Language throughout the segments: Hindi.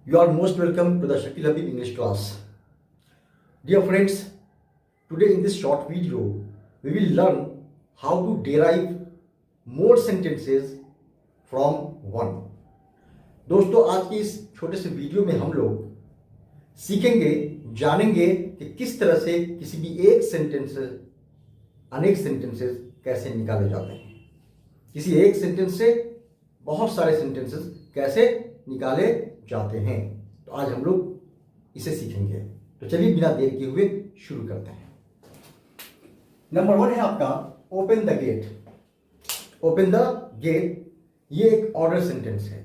You are most welcome to the Shakil Habib English class. Dear friends, today in this short video, we will learn how to derive more sentences from one. दोस्तों, आज की इस छोटे से वीडियो में हम लोग सीखेंगे, जानेंगे कि किस तरह से किसी भी एक सेंटेंस से अनेक सेंटेंसेस कैसे निकाले जाते हैं, किसी एक सेंटेंस से बहुत सारे सेंटेंसेस कैसे निकाले जाते हैं। तो आज हम लोग इसे सीखेंगे। तो चलिए बिना देर किए हुए शुरू करते हैं। नंबर 1 है आपका open the gate. Open the gate ये एक ऑर्डर सेंटेंस है।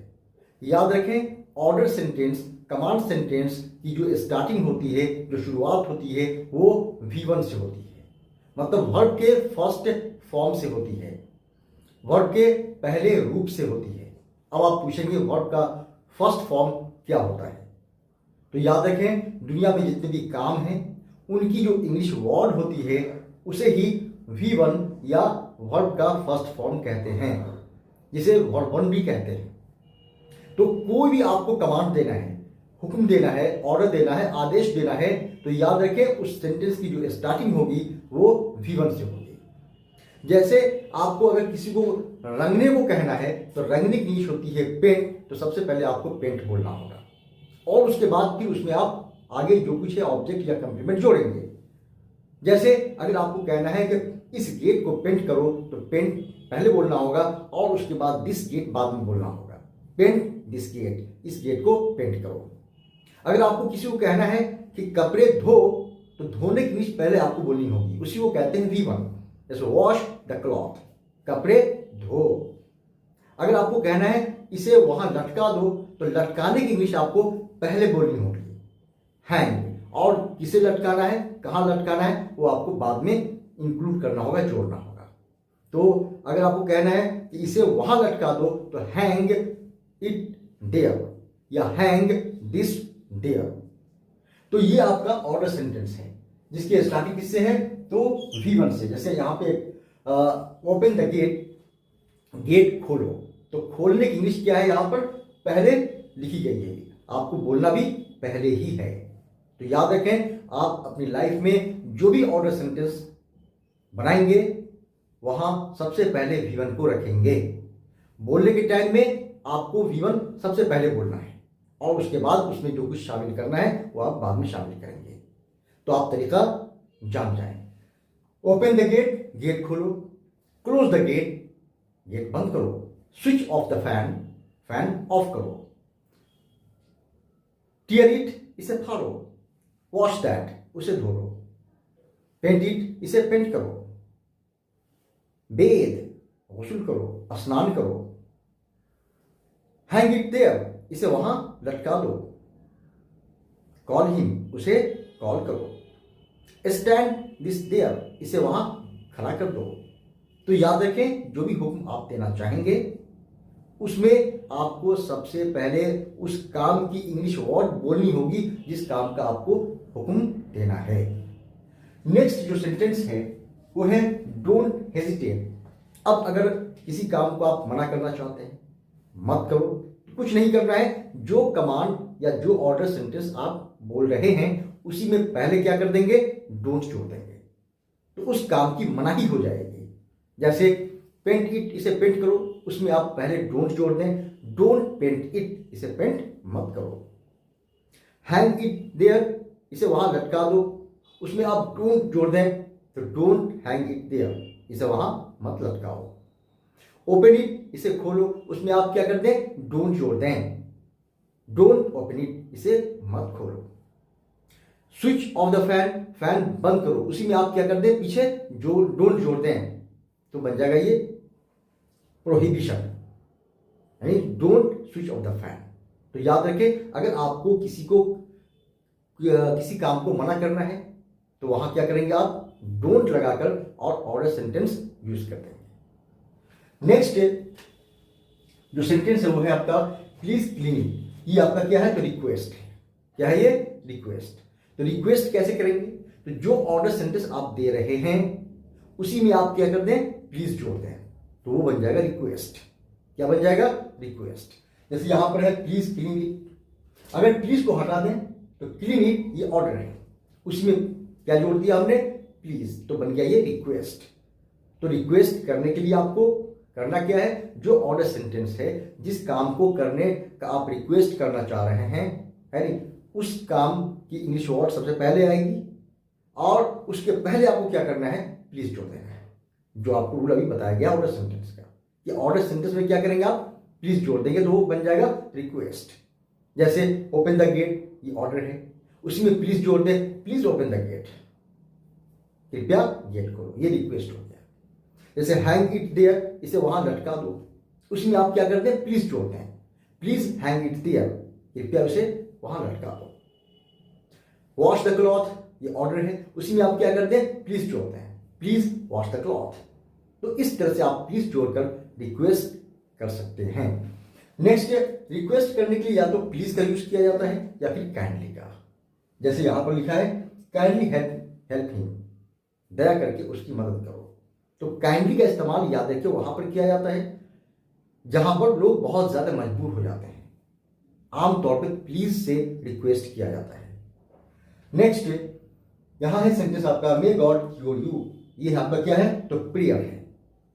याद रखें, ऑर्डर सेंटेंस कमांड सेंटेंस की जो स्टार्टिंग होती है, जो शुरुआत होती है, वो V1 से होती है, मतलब वर्ब के फर्स्ट फॉर्म से होती है, वर्ब के पहले रूप से होती है। अब आप पूछेंगे वर्ब का फर्स्ट फॉर्म क्या होता है? तो याद रखें, दुनिया में जितने भी काम हैं उनकी जो इंग्लिश वर्ड होती है उसे ही V1 या वर्ब का फर्स्ट फॉर्म कहते हैं, जिसे वर्ब 1 भी कहते हैं। तो कोई भी आपको कमांड देना है, हुक्म देना है, ऑर्डर देना है, आदेश देना है, तो याद रखें उस सेंटेंस की जो स्टार्टिंग होगी वो V1 से होगी। जैसे आपको अगर किसी को रंगने को कहना है तो रंगने की इंग्लिश होती है पेंट, तो सबसे पहले आपको पेंट बोलना होगा और उसके बाद फिर उसमें आप आगे जो कुछ है ऑब्जेक्ट या कंप्लीमेंट जोड़ेंगे। जैसे अगर आपको कहना है कि इस गेट को पेंट करो, तो पेंट पहले बोलना होगा और उसके बाद दिस गेट बाद में बोलना होगा। पेंट दिस गेट, इस गेट को पेंट करो। अगर आपको किसी को कहना है कि कपड़े धो, तो धोने की इंग्लिश पहले आपको बोलनी होगी, उसी को कहते हैं V1। जैसे वॉश द क्लॉथ, कपड़े धो। अगर आपको कहना है इसे वहां लटका दो, तो लटकाने की इंग्लिश आपको पहले बोलनी होगी हैंग, और किसे लटकाना है, कहां लटकाना है, वो आपको बाद में इंक्लूड करना होगा, जोड़ना होगा। तो अगर आपको कहना है कि इसे वहां लटका दो, तो हैंग इट देयर या हैंग दिस देयर। तो ये आपका ऑर्डर सेंटेंस है जिसकी स्टार्टिंग किससे है, तो V1 से। जैसे यहाँ पे ओपन द गेट, गेट खोलो, तो खोलने की इंग्लिश क्या है, यहाँ पर पहले लिखी गई है, आपको बोलना भी पहले ही है। तो याद रखें, आप अपनी लाइफ में जो भी ऑर्डर सेंटेंस बनाएंगे वहां सबसे पहले V1 को रखेंगे। बोलने के टाइम में आपको V1 सबसे पहले बोलना है और उसके बाद उसमें जो कुछ शामिल करना है वो आप बाद में शामिल करेंगे। तो आप तरीका जान जाएं। ओपन द गेट, गेट खोलो। क्लोज द गेट, गेट बंद करो। Switch off the fan, fan of करो। टीयर इट, इसे फाड़ो। वॉश दैट, उसे धो लो। पेंट इट, इसे पेंट करो। बेद, गुस्ल करो, स्नान करो। हैंग इट देयर, इसे वहां लटका दो। कॉल हिम, उसे कॉल करो। स्टैंड दिस देयर, इसे वहां खड़ा कर दो। तो याद रखें, जो भी हुक्म आप देना चाहेंगे उसमें आपको सबसे पहले उस काम की इंग्लिश वर्ड बोलनी होगी जिस काम का आपको हुक्म देना है। नेक्स्ट जो सेंटेंस है वो है डोंट हेजिटेट। अब अगर किसी काम को आप मना करना चाहते हैं, मत करो, कुछ नहीं करना है। जो कमांड या जो ऑर्डर सेंटेंस आप बोल रहे हैं उसी में पहले क्या कर देंगे, डोंट जोड़ देंगे, तो उस काम की मनाही हो जाएगी। जैसे पेंट इट, इसे पेंट करो, उसमें आप पहले डोंट जोड़ दें। डोंट पेंट इट, इसे पेंट मत करो। हैंग इट देयर, इसे वहां लटका दो, उसमें आप डोंट जोड़ दें, तो डोंट हैंग इट देयर, इसे वहां मत लटकाओ। ओपन इट, इसे खोलो, उसमें आप क्या कर दें, डोंट जोड़ दें। डोंट ओपन इट, इसे मत खोलो। Switch off the fan, fan बंद करो, उसी में आप क्या कर दें, पीछे जो डोंट जोड़ दें, तो बन जाएगा ये प्रोहिबिशन, यानी don't switch off the fan. तो याद रखें, अगर आपको किसी काम को मना करना है तो वहां क्या करेंगे, आप डोंट लगाकर और ऑर्डर सेंटेंस यूज कर देंगे। नेक्स्ट जो सेंटेंस है वो है आपका प्लीज क्लीन इट। ये आपका क्या है, तो रिक्वेस्ट है। क्या है ये, रिक्वेस्ट। तो रिक्वेस्ट कैसे करेंगे, तो जो ऑर्डर सेंटेंस आप दे रहे हैं उसी में आप क्या कर दें, प्लीज जोड़ दें, तो वो बन जाएगा रिक्वेस्ट। क्या बन जाएगा, रिक्वेस्ट। जैसे यहां पर है प्लीज क्लीन इट, अगर प्लीज को हटा दें तो क्लीन इट ये ऑर्डर है, उसमें क्या जोड़ दिया हमने, प्लीज, तो बन गया ये रिक्वेस्ट। तो रिक्वेस्ट करने के लिए आपको करना क्या है, जो ऑर्डर सेंटेंस है, जिस काम को करने का आप रिक्वेस्ट करना चाह रहे हैं, है नहीं, उस काम की इंग्लिश वर्ड सबसे पहले आएगी और उसके पहले आपको क्या करना है, प्लीज जोड़ देना है। जो आपको रूल अभी बताया गया ऑर्डर सेंटेंस का, ये ऑर्डर सेंटेंस में क्या करेंगे आप, प्लीज जोड़ देंगे तो वो बन जाएगा रिक्वेस्ट। जैसे ओपन द गेट, ये ऑर्डर है, उसी में प्लीज जोड़ दे, प्लीज ओपन द गेट, कृपया गेट खोलो, ये रिक्वेस्ट हो गया। जैसे हैंग इट देयर, इसे वहां लटका दो, उसमें आप क्या करते हैं, प्लीज जोड़ते हैं, प्लीज हैंग इट देयर, कृपया उसे वहां लटका दो। वॉश द क्लॉथ, ये ऑर्डर है, उसी में आप क्या करते हैं, प्लीज जोड़ते हैं, प्लीज वॉश द क्लॉथ। तो इस तरह से आप प्लीज जोड़कर रिक्वेस्ट कर सकते हैं। नेक्स्ट, रिक्वेस्ट करने के लिए या तो प्लीज का यूज किया जाता है या फिर काइंडली का। जैसे यहां पर लिखा है काइंडली हेल्प हिम, दया करके उसकी मदद करो। तो काइंडली का इस्तेमाल याद रखिए वहां पर किया जाता है जहां पर लोग बहुत ज्यादा मजबूर हो जाते हैं। आमतौर पर प्लीज से रिक्वेस्ट किया जाता है। नेक्स्ट यहां है सेंटेंस आपका, मे गॉड क्योर यू, ये आपका क्या है, तो प्रेयर है,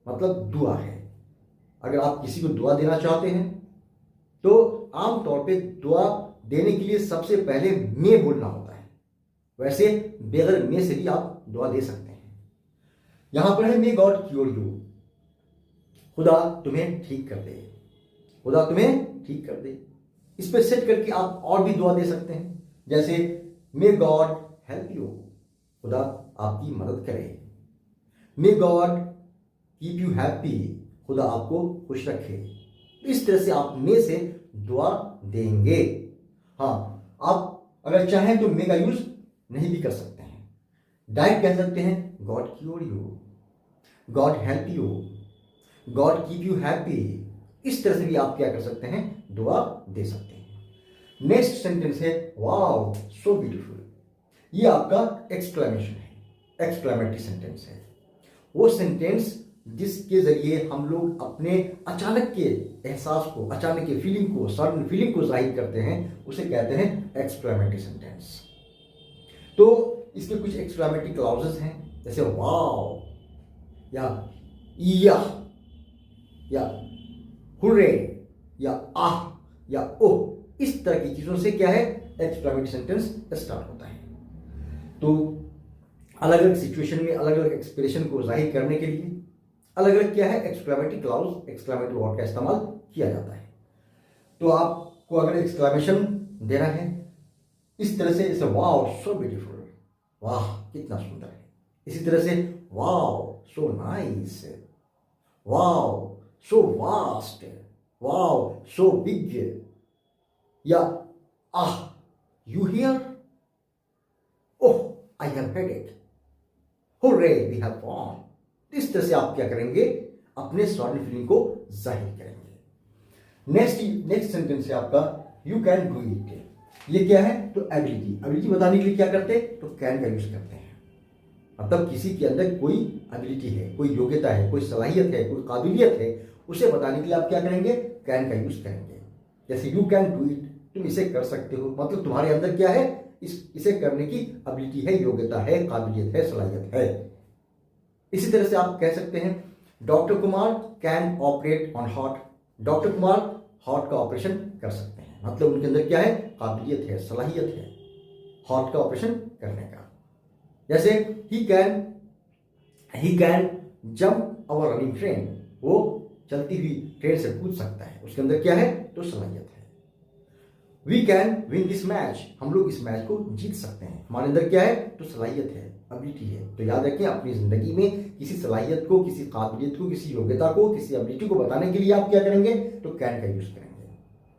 मतलब दुआ है। अगर आप किसी को दुआ देना चाहते हैं तो आमतौर पे दुआ देने के लिए सबसे पहले मे बोलना होता है। वैसे बगैर मे से भी आप दुआ दे सकते हैं। यहां पर है मे गॉड क्योर यू, खुदा तुम्हें ठीक कर दे, खुदा तुम्हें ठीक कर दे। इस पर सेट करके आप और भी दुआ दे सकते हैं। जैसे मे गॉड हेल्प यू, खुदा आपकी मदद करे। May God keep you happy, खुदा आपको खुश रखे। इस तरह से आप मे से दुआ देंगे। हाँ, आप अगर चाहें तो मे का यूज नहीं भी कर सकते हैं, डायरेक्ट कह सकते हैं God cure you, God help you, God keep you happy. इस तरह से भी आप क्या कर सकते हैं, दुआ दे सकते हैं। नेक्स्ट सेंटेंस है वाओ सो ब्यूटीफुल, ये आपका एक्सक्लेमेशन है, एक्सक्लेमेटरी सेंटेंस है। वो सेंटेंस जिसके जरिए हम लोग अपने अचानक के एहसास को, अचानक के फीलिंग को, सडन फीलिंग को जाहिर करते हैं, उसे कहते हैं एक्सक्लेमेटरी सेंटेंस। तो इसके कुछ एक्सक्लेमेटरी क्लॉजेस हैं, जैसे वाओ या हुर्रे या आह या ओह। इस तरह की चीजों से क्या है, एक्सक्लेमेटरी सेंटेंस स्टार्ट होता है। तो अलग अलग सिचुएशन में अलग अलग एक्सप्रेशन को जाहिर करने के लिए अलग अलग क्या है, एक्सक्लेमेटरी क्लॉज, एक्सक्लेमेटरी वर्ड का इस्तेमाल किया जाता है। तो आपको अगर एक्सक्लेमेशन देना है इस तरह से, जैसे वाओ सो ब्यूटीफुल, वाह कितना सुंदर है। इसी तरह से wow so nice, wow so vast, wow so big, या ah you here, oh I have headache, hurray we have won. इस तरह से आप क्या करेंगे, अपने सॉरी फीलिंग को जाहिर करेंगे। नेक्स्ट सेंटेंस है आपका यू कैन डू इट, ये क्या है, तो एबिलिटी। एबिलिटी बताने के लिए क्या करते हैं, तो कैन का यूज करते हैं। मतलब किसी के अंदर कोई एबिलिटी है, कोई योग्यता है, कोई सलाहियत है, कोई काबिलियत है, उसे बताने के लिए आप क्या करेंगे, कैन का यूज करेंगे। जैसे यू कैन डू इट, तुम इसे कर सकते हो, मतलब तुम्हारे अंदर क्या है, इसे करने की एबिलिटी है, योग्यता है, काबिलियत है, सलाहियत है। इसी तरह से आप कह सकते हैं doctor Kumar can operate on heart, doctor Kumar heart का ऑपरेशन कर सकते हैं, मतलब उनके अंदर क्या है, काबिलियत है, सलाहियत है हार्ट का ऑपरेशन करने का। जैसे he can jump our running train, वो चलती हुई ट्रेन से कूद सकता है, उसके अंदर क्या है, तो सलाहियत है। We can win this match, हम लोग इस मैच को जीत सकते हैं, हमारे अंदर क्या है, तो सलाहियत है, एबिलिटी है। तो याद रखें अपनी जिंदगी में किसी सलाहियत को, किसी काबिलियत को, किसी योग्यता को, किसी एबिलिटी को बताने के लिए आप क्या करेंगे, तो कैन का यूज करेंगे।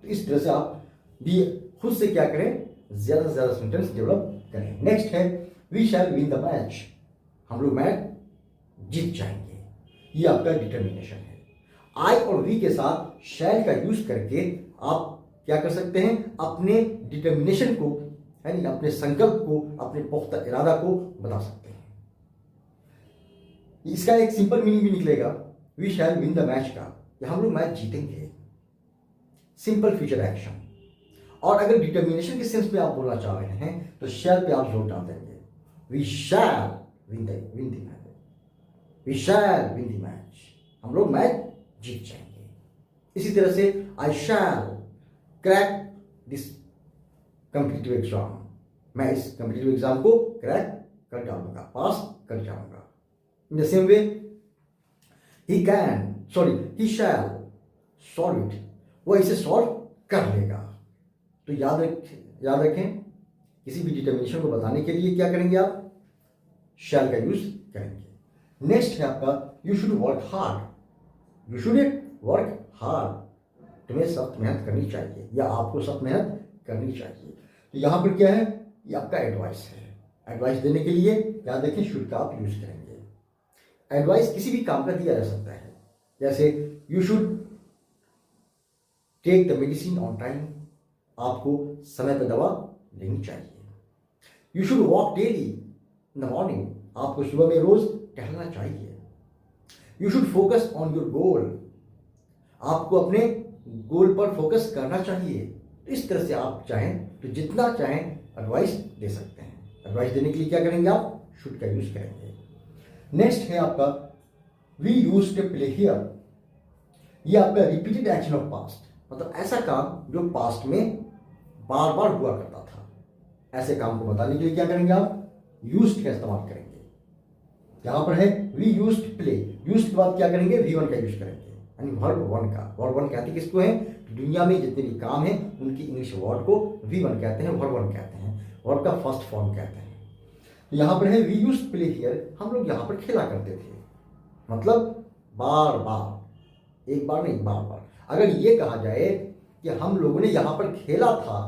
तो इस तरह से आप भी खुद से क्या करें, ज्यादा से ज्यादा सेंटेंस डेवलप करें। नेक्स्ट है we shall win the match, हम लोग मैच जीत जाएंगे, ये आपका डिटर्मिनेशन है। आई और वी के साथ शैल का यूज करके आप क्या कर सकते हैं, अपने डिटर्मिनेशन को, यानी अपने संकल्प को, अपने पुख्ता इरादा को बता सकते हैं। इसका एक सिंपल मीनिंग भी निकलेगा, we shall win the match का, हम लोग मैच जीतेंगे, सिंपल फ्यूचर एक्शन। और अगर डिटर्मिनेशन के सेंस में आप बोलना चाह रहे हैं तो शैल पे आप जोर डाल देंगे। We shall win the match, we shall win the match, हम लोग मैच जीत जाएंगे। इसी तरह से I shall crack this competitive exam, मैं इस कॉम्पिटिटिव एग्जाम को क्रैक कर डालूंगा, पास कर जाऊंगा। In the same way he shall solve it, वो इसे सॉल्व कर लेगा। तो याद रखें किसी भी डिटर्मिनेशन को बताने के लिए क्या करेंगे आप, शैल का यूज करेंगे। नेक्स्ट है आपका you should work hard, you should work hard, तुम्हें सख्त मेहनत करनी चाहिए या आपको सख्त मेहनत करनी चाहिए। तो यहां पर क्या है, ये आपका एडवाइस है। एडवाइस देने के लिए याद रखें शुड का आप यूज करेंगे। एडवाइस किसी भी काम का दिया जा सकता है, जैसे you should take the medicine on time, आपको समय पर दवा लेनी चाहिए। You should walk daily in the morning, आपको सुबह में रोज टहलना चाहिए। You should focus on your goal, आपको अपने गोल पर फोकस करना चाहिए। तो इस तरह से आप चाहें तो जितना चाहें एडवाइस दे सकते हैं। एडवाइस देने के लिए क्या करेंगे आप, शुड का यूज करेंगे। नेक्स्ट है आपका we used to play here, ये आपका रिपीटेड एक्शन ऑफ पास्ट, मतलब ऐसा काम जो पास्ट में बार बार हुआ करता था। ऐसे काम को बताने के लिए क्या करेंगे आप, यूज्ड का इस्तेमाल करेंगे। यहां पर है वी यूज्ड प्ले, यूज्ड के बाद क्या करेंगे, V1 का यूज करेंगे, यानी वर्ब वन का। वर्ब वन कहते किसको है, दुनिया में जितने भी काम हैं उनकी इंग्लिश वर्ड को V1 कहते हैं, वर्ब वन कहते हैं, वर्ब का फर्स्ट फॉर्म कहते हैं। तो यहां पर है वी यूज्ड प्ले हियर, हम लोग यहां पर खेला करते थे, मतलब बार बार, एक बार नहीं बार बार। अगर ये कहा जाए कि हम लोगों ने यहां पर खेला था,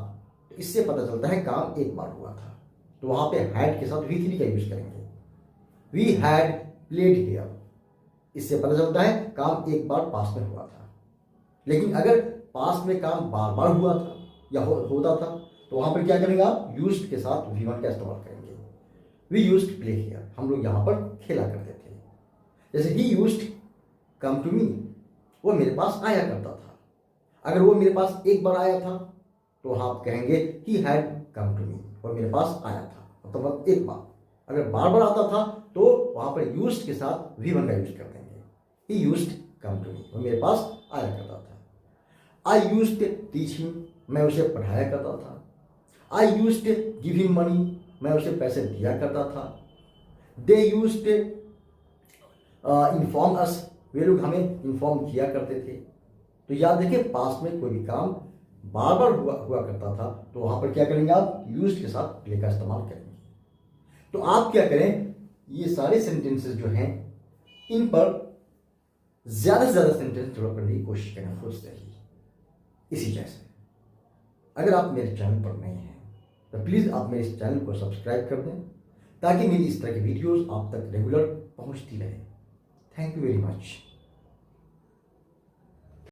तो इससे पता चलता है काम एक बार हुआ था, तो वहां पे हैड के साथ V3 का यूज करेंगे। वी हैड प्लेड हियर, इससे पता चलता है काम एक बार पास में हुआ था। लेकिन अगर पास में काम बार बार हुआ था या होता था, तो वहां पर क्या करेंगे आप, यूज्ड के साथ V1 का इस्तेमाल करेंगे। वी यूज्ड प्ले हियर, हम लोग यहां पर खेला करते थे। जैसे ही यूज्ड कम टू मी, वो मेरे पास आया करता था। अगर वो मेरे पास एक बार आया था तो आप कहेंगे he had come to me, वो मेरे पास आया था, मतलब एक बार। अगर बार बार आता था तो वहां पर यूज्ड के साथ V1 का यूज कर देंगे। ही यूज्ड कम टू मी, वो मेरे पास आया करता था। आई यूज्ड टीच हिम, मैं उसे पढ़ाया करता था। I used give him money, मैं उसे पैसे दिया करता था। दे यूज्ड इन्फॉर्म अस, वे लोग हमें इन्फॉर्म किया करते थे। तो याद रखिए पास्ट में कोई भी काम बार बार हुआ करता था, तो वहां पर क्या करेंगे आप, यूज्ड के साथ प्ले का इस्तेमाल करेंगे। तो आप क्या करें, ये सारे सेंटेंसेस जो हैं इन पर ज्यादा से ज्यादा सेंटेंस डेवलप करने की कोशिश करें खुद से ही। इसी जैसे अगर आप मेरे चैनल पर नए हैं तो प्लीज आप मेरे इस चैनल को सब्सक्राइब कर दें, ताकि मेरी इस तरह की वीडियोस आप तक रेगुलर पहुंचती रहे। Thank you very much.